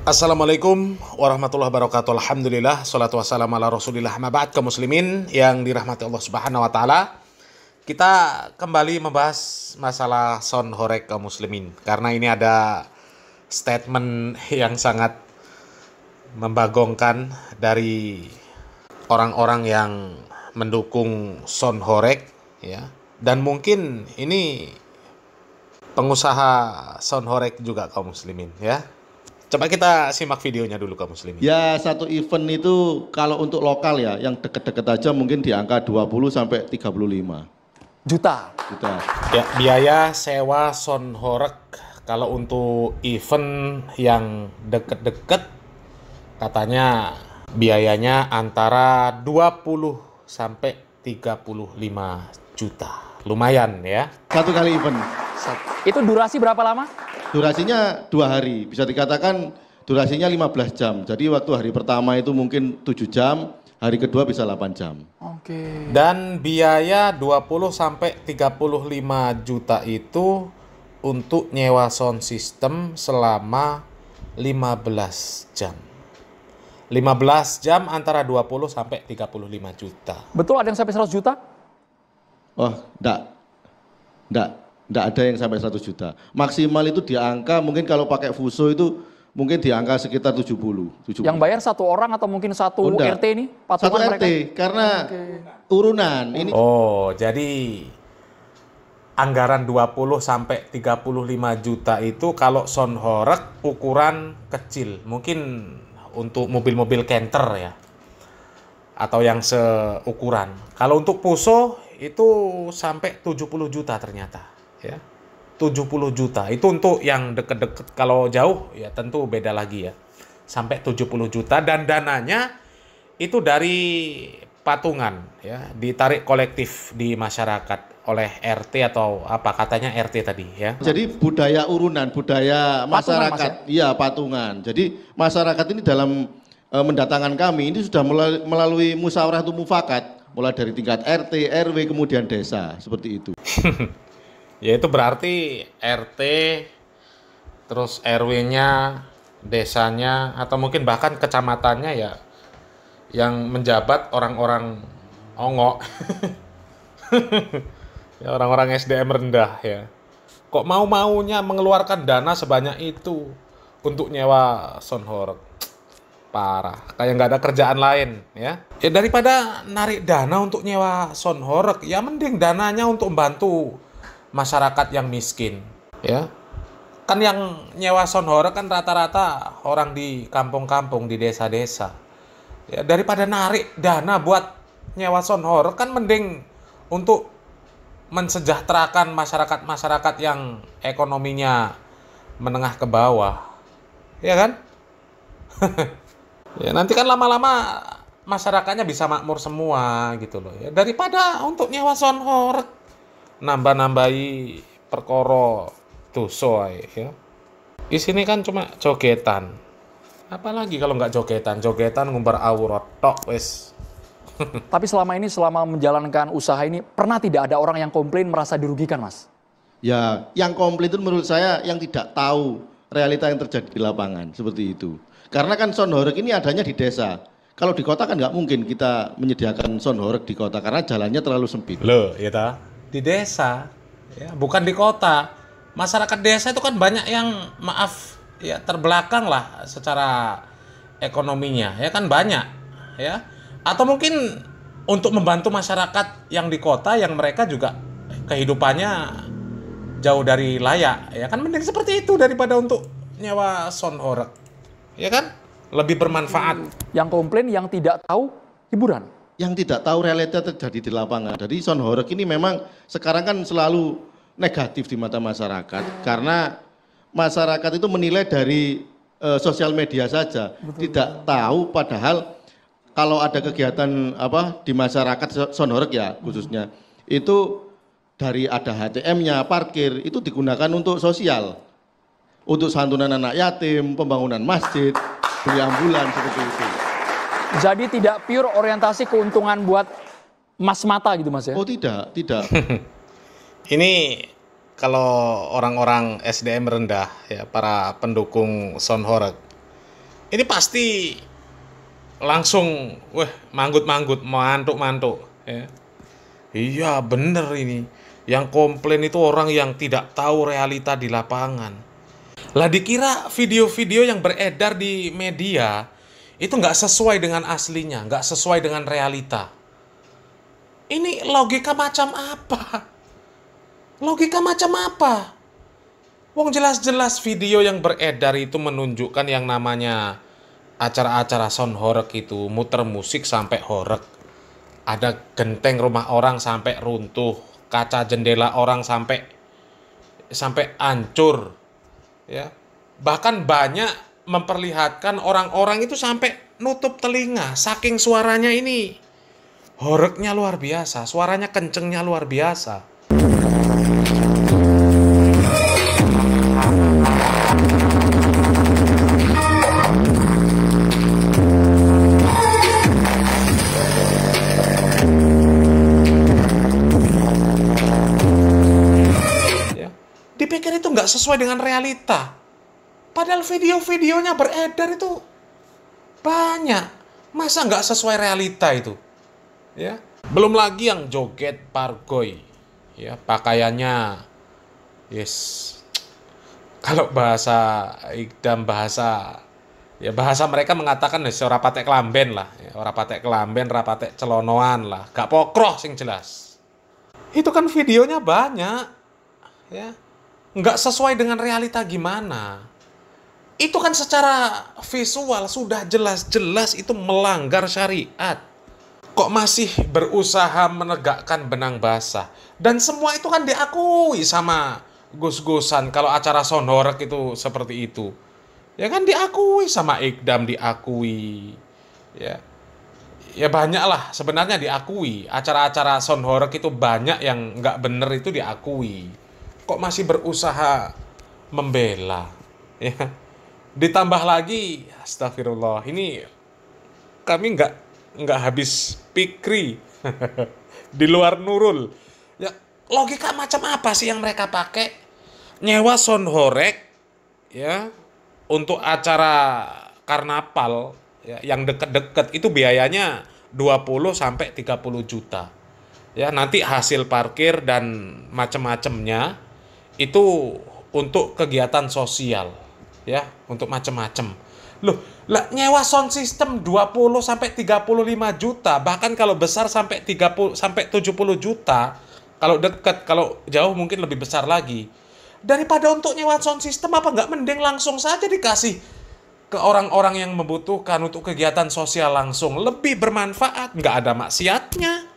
Assalamualaikum warahmatullahi wabarakatuh. Alhamdulillah, salatu wassalamu ala rasulillah. Maba'ad, kaum muslimin yang dirahmati Allah subhanahu wa ta'ala. Kita kembali membahas masalah sound horeg kaum muslimin. Karena ini ada statement yang sangat membagongkan dari orang-orang yang mendukung sound horeg, ya. Dan mungkin ini pengusaha sound horeg juga kaum muslimin, ya. Coba kita simak videonya dulu kaum muslimin. Ya, satu event itu kalau untuk lokal ya, yang deket-deket aja mungkin di angka 20 sampai 35 juta. Ya, biaya sewa sound horeg kalau untuk event yang deket-deket katanya biayanya antara 20 sampai 35 juta. Lumayan ya. Satu kali event. Itu durasi berapa lama? Durasinya 2 hari, bisa dikatakan durasinya 15 jam. Jadi waktu hari pertama itu mungkin 7 jam, hari kedua bisa 8 jam. Oke. Dan biaya 20 sampai 35 juta itu untuk nyewa sound system selama 15 jam. 15 jam antara 20 sampai 35 juta. Betul ada yang sampai 100 juta? Oh, enggak ada yang sampai 100 juta. Maksimal itu di angka, mungkin kalau pakai fuso itu mungkin di angka sekitar 70. Yang bayar satu orang atau mungkin satu RT ini? Satu RT, karena urunan. Ini. Oh, jadi anggaran 20 sampai 35 juta itu kalau sound horeg ukuran kecil. Mungkin untuk mobil-mobil canter ya. Atau yang seukuran. Kalau untuk puso itu sampai 70 juta ternyata. Ya, 70 juta itu untuk yang deket-deket. Kalau jauh ya tentu beda lagi ya, sampai 70 juta. Dan dananya itu dari patungan ya, ditarik kolektif di masyarakat oleh RT atau apa katanya RT tadi ya. Jadi budaya urunan, budaya masyarakat, iya patungan. Jadi masyarakat ini dalam mendatangkan kami ini sudah melalui musyawarah atau mufakat, mulai dari tingkat RT, RW kemudian desa, seperti itu. Ya itu berarti RT, terus RW-nya, desanya, atau mungkin bahkan kecamatannya ya, yang menjabat orang-orang ongok, ya orang-orang SDM rendah ya. Kok mau-maunya mengeluarkan dana sebanyak itu untuk nyewa sound horeg? Parah, kayak nggak ada kerjaan lain ya. Ya daripada narik dana untuk nyewa sound horeg, ya mending dananya untuk membantu masyarakat yang miskin ya. Kan yang nyewa sound horeg kan rata-rata orang di kampung-kampung, di desa-desa ya. Daripada narik dana buat nyewa sound horeg kan mending untuk mensejahterakan masyarakat-masyarakat yang ekonominya menengah ke bawah ya kan. Ya nanti kan lama-lama masyarakatnya bisa makmur semua gitu loh ya. Daripada untuk nyewa sound horeg nambah-nambahi perkara dosa ya. Di sini kan cuma jogetan. Apalagi kalau nggak jogetan ngumbar aurat tok wis. Tapi selama menjalankan usaha ini pernah tidak ada orang yang komplain merasa dirugikan, Mas? Ya, yang komplain itu menurut saya yang tidak tahu realita yang terjadi di lapangan, seperti itu. Karena kan sound horeg ini adanya di desa. Kalau di kota kan nggak mungkin kita menyediakan sound horeg di kota karena jalannya terlalu sempit. Loh, ya ta? Di desa, ya, bukan di kota. Masyarakat desa itu kan banyak yang maaf ya terbelakang lah secara ekonominya, ya kan banyak, ya. Atau mungkin untuk membantu masyarakat yang di kota yang mereka juga kehidupannya jauh dari layak, ya kan mending seperti itu daripada untuk nyewa sound horeg, ya kan? Lebih bermanfaat. Yang komplain yang tidak tahu hiburan. Yang tidak tahu realita terjadi di lapangan. Jadi sound horeg ini memang sekarang kan selalu negatif di mata masyarakat karena masyarakat itu menilai dari sosial media saja. Betul. Tidak tahu padahal kalau ada kegiatan apa di masyarakat sound horeg ya khususnya itu dari ada HTM-nya, parkir itu digunakan untuk sosial. Untuk santunan anak yatim, pembangunan masjid, beli ambulan seperti itu. Jadi tidak pure orientasi keuntungan buat mas mata gitu Mas ya? Oh tidak. Ini kalau orang-orang SDM rendah ya, para pendukung sound horeg Ini pasti langsung, wah, manggut-manggut, mantuk-mantuk. Ya. Iya, bener ini. Yang komplain itu orang yang tidak tahu realita di lapangan. Lah dikira video-video yang beredar di media itu nggak sesuai dengan aslinya, nggak sesuai dengan realita. Ini logika macam apa? Logika macam apa? Wong jelas-jelas video yang beredar itu menunjukkan yang namanya acara-acara sound horeg itu, muter musik sampai horeg. Ada genteng rumah orang sampai runtuh, kaca jendela orang sampai hancur. Ya. Bahkan banyak memperlihatkan orang-orang itu sampai nutup telinga, saking suaranya ini. Horegnya luar biasa, suaranya kencengnya luar biasa. Dipikir itu nggak sesuai dengan realita. Padahal video-videonya beredar itu banyak. Masa nggak sesuai realita itu? Ya. Belum lagi yang joget pargoy. Ya, pakaiannya yes. Kalau bahasa Ikdam bahasa mereka mengatakan ora patek kelamben lah, ya, ora patek kelamben, ora patek celonoan lah, gak pokroh sing jelas. Itu kan videonya banyak. Ya. Nggak sesuai dengan realita gimana. Itu kan secara visual sudah jelas-jelas itu melanggar syariat. Kok masih berusaha menegakkan benang basah? Dan semua itu kan diakui sama gus-gusan kalau acara sound horeg itu seperti itu. Ya kan diakui sama Ikdam, diakui. Ya. Ya banyak lah sebenarnya diakui. Acara-acara sound horeg itu banyak yang nggak bener itu diakui. Kok masih berusaha membela, ya? Ditambah lagi, astagfirullah, ini kami nggak habis pikir di luar Nurul. Ya, logika macam apa sih yang mereka pakai? Nyewa sound horeg, ya, untuk acara karnaval, ya, yang deket-deket itu biayanya 20 sampai 30 juta. Ya, nanti hasil parkir dan macam-macamnya itu untuk kegiatan sosial, ya, untuk macam-macam. Loh, lah nyewa sound system 20 sampai 35 juta, bahkan kalau besar sampai 30 sampai 70 juta. Kalau dekat, kalau jauh mungkin lebih besar lagi. Daripada untuk nyewa sound system, apa nggak mending langsung saja dikasih ke orang-orang yang membutuhkan untuk kegiatan sosial langsung, lebih bermanfaat, nggak ada maksiatnya.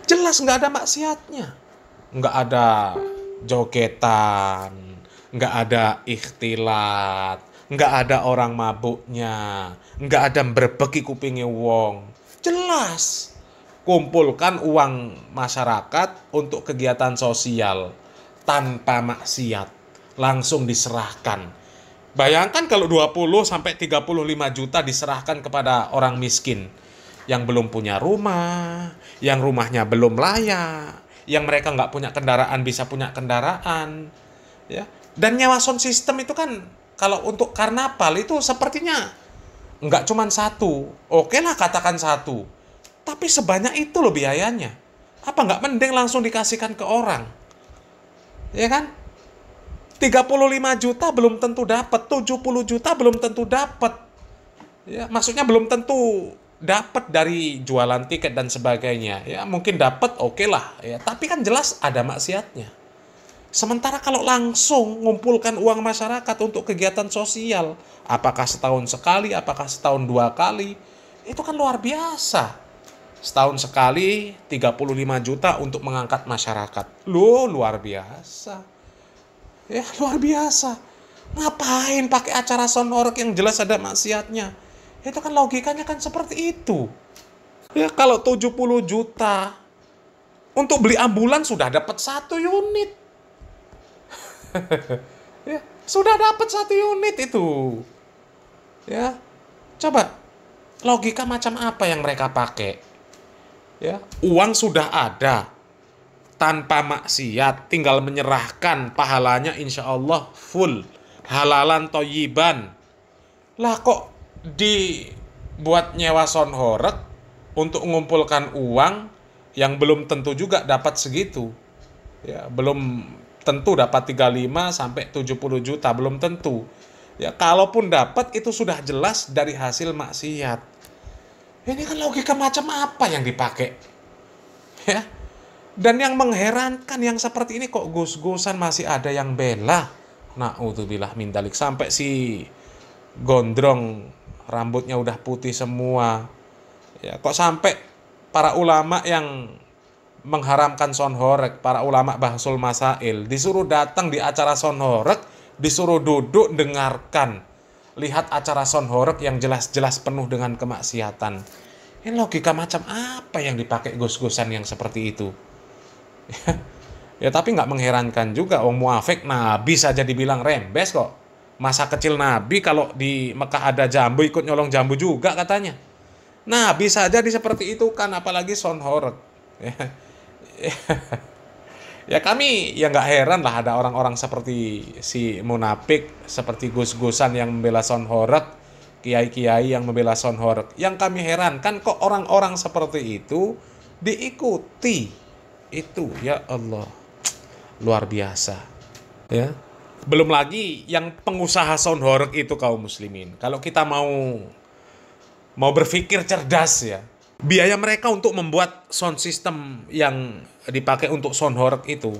Jelas nggak ada maksiatnya. Nggak ada jogetan, nggak ada ikhtilat, nggak ada orang mabuknya, nggak ada berbeki kupingnya wong. Jelas, kumpulkan uang masyarakat untuk kegiatan sosial tanpa maksiat, langsung diserahkan. Bayangkan kalau 20 sampai 35 juta diserahkan kepada orang miskin yang belum punya rumah, yang rumahnya belum layak, yang mereka nggak punya kendaraan bisa punya kendaraan, ya. Dan nyewa sound system itu kan kalau untuk karnaval itu sepertinya nggak cuma satu, oke lah katakan satu, tapi sebanyak itu loh biayanya. Apa nggak mending langsung dikasihkan ke orang, ya kan? 35 juta belum tentu dapat, 70 juta belum tentu dapat, ya, maksudnya belum tentu dapat dari jualan tiket dan sebagainya, ya mungkin dapat oke lah, ya, tapi kan jelas ada maksiatnya. Sementara kalau langsung ngumpulkan uang masyarakat untuk kegiatan sosial, apakah setahun sekali, apakah setahun 2 kali, itu kan luar biasa. Setahun sekali 35 juta untuk mengangkat masyarakat, loh luar biasa, ya luar biasa. Ngapain pakai acara sound horeg yang jelas ada maksiatnya? Itu kan logikanya kan seperti itu. Ya kalau 70 juta untuk beli ambulan sudah dapat 1 unit. Ya, sudah dapat 1 unit itu. Ya. Coba logika macam apa yang mereka pakai? Ya, uang sudah ada. Tanpa maksiat, tinggal menyerahkan, pahalanya insya Allah full. Halalan thayyiban. Lah kok dibuat nyewa Son Horeg untuk mengumpulkan uang yang belum tentu juga dapat segitu. Ya, belum tentu dapat 35 sampai 70 juta, belum tentu. Ya, kalaupun dapat itu sudah jelas dari hasil maksiat. Ini kan logika macam apa yang dipakai? Ya. Dan yang mengherankan yang seperti ini kok gus-gusan masih ada yang bela. Na'udzubillah min dzalik, sampai si gondrong rambutnya udah putih semua. Ya, kok sampai para ulama yang mengharamkan Son Horeg, para ulama Bahsul Masail, disuruh datang di acara Son Horeg, disuruh duduk dengarkan, lihat acara Son Horeg yang jelas-jelas penuh dengan kemaksiatan. Ini logika macam apa yang dipakai gus-gusan yang seperti itu? Ya tapi nggak mengherankan juga, wong muafik Nabi saja dibilang rembes kok. Masa kecil Nabi kalau di Mekah ada jambu ikut nyolong jambu juga katanya. Nabi saja di seperti itu kan, apalagi Son Horeg. Ya kami ya nggak heran lah ada orang-orang seperti si munafik, seperti gus-gusan yang membela Son Horeg, kiai-kiai yang membela Son Horeg. Yang kami herankan kok orang-orang seperti itu diikuti. Itu ya Allah, luar biasa. Ya. Belum lagi yang pengusaha Son Horeg itu kaum muslimin. Kalau kita mau berpikir cerdas ya, biaya mereka untuk membuat sound system yang dipakai untuk Son Horeg itu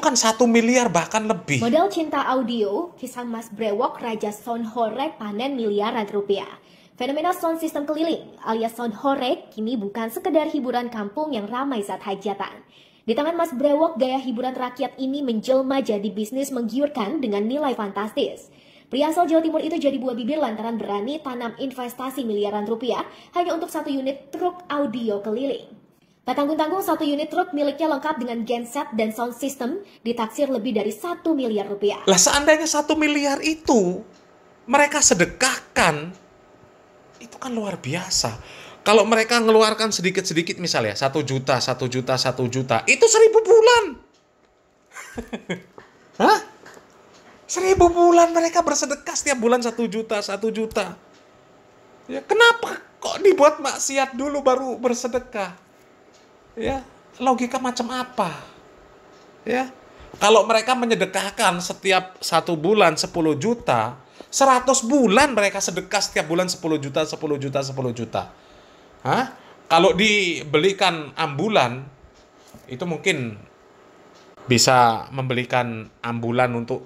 kan 1 miliar bahkan lebih. Modal cinta audio, kisah Mas Brewok Raja Son Horeg panen miliaran rupiah. Fenomena sound system keliling alias Son Horeg kini bukan sekedar hiburan kampung yang ramai saat hajatan. Di tangan Mas Brewok, gaya hiburan rakyat ini menjelma jadi bisnis menggiurkan dengan nilai fantastis. Pria asal Jawa Timur itu jadi buah bibir lantaran berani tanam investasi miliaran rupiah hanya untuk 1 unit truk audio keliling. Tak tanggung-tanggung 1 unit truk miliknya lengkap dengan genset dan sound system ditaksir lebih dari 1 miliar rupiah. Lah seandainya 1 miliar itu mereka sedekahkan, itu kan luar biasa. Kalau mereka ngeluarkan sedikit-sedikit misalnya 1 juta, 1 juta, 1 juta, itu 1000 bulan. Hah? 1000 bulan mereka bersedekah setiap bulan 1 juta, 1 juta. Ya, kenapa kok dibuat maksiat dulu baru bersedekah? Ya, logika macam apa? Ya. Kalau mereka menyedekahkan setiap 1 bulan 10 juta, 100 bulan mereka sedekah setiap bulan 10 juta, 10 juta, 10 juta. Hah? Kalau dibelikan ambulan, itu mungkin bisa membelikan ambulan untuk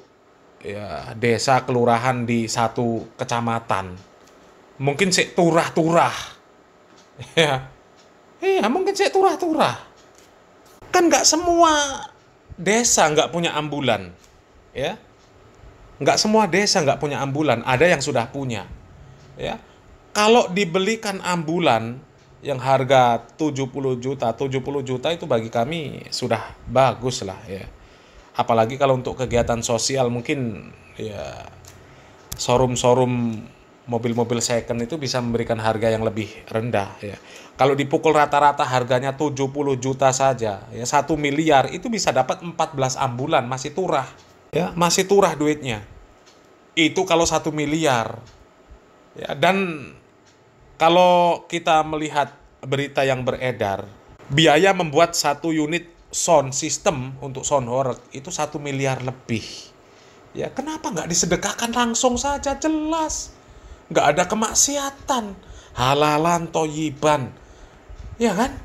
ya, desa kelurahan di 1 kecamatan. Mungkin sik turah-turah. Ya. Iya, mungkin sik turah-turah. Kan nggak semua desa nggak punya ambulan. Ya. Nggak semua desa nggak punya ambulan, ada yang sudah punya. Ya. Kalau dibelikan ambulan yang harga 70 juta itu bagi kami sudah bagus lah ya. Apalagi kalau untuk kegiatan sosial mungkin ya showroom mobil-mobil second itu bisa memberikan harga yang lebih rendah ya. Kalau dipukul rata-rata harganya 70 juta saja ya, 1 miliar itu bisa dapat 14 ambulan, masih turah. Ya, masih turah duitnya. Itu kalau 1 miliar. Ya, dan kalau kita melihat berita yang beredar, biaya membuat 1 unit sound system untuk Son Horeg itu 1 miliar lebih. Ya, kenapa nggak disedekahkan langsung saja, jelas. Nggak ada kemaksiatan, halalan, toyiban. Ya kan?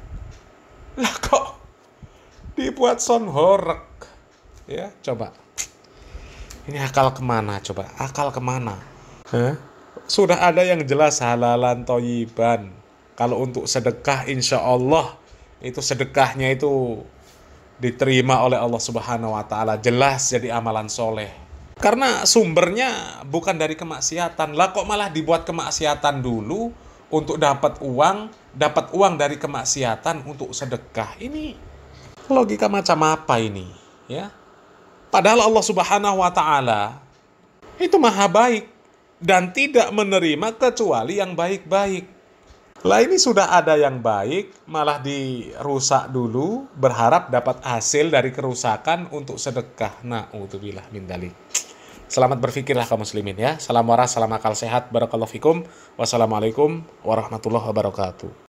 Lah kok dibuat Son Horeg? Ya, coba. Ini akal kemana coba? Akal kemana? Hah? Sudah ada yang jelas halalan toyiban. Kalau untuk sedekah insya Allah itu sedekahnya itu diterima oleh Allah Subhanahu wa Ta'ala. Jelas jadi amalan soleh. Karena sumbernya bukan dari kemaksiatan. Lah kok malah dibuat kemaksiatan dulu untuk dapat uang dari kemaksiatan untuk sedekah. Ini logika macam apa ini? Ya. Padahal Allah Subhanahu wa Ta'ala itu maha baik dan tidak menerima kecuali yang baik-baik. Lah ini sudah ada yang baik, malah dirusak dulu, berharap dapat hasil dari kerusakan untuk sedekah. Na'udzubillah min dzalik. Selamat berpikirlah kaum muslimin ya. Salam waras, salam akal sehat. Barakallahu fikum. Wassalamualaikum warahmatullahi wabarakatuh.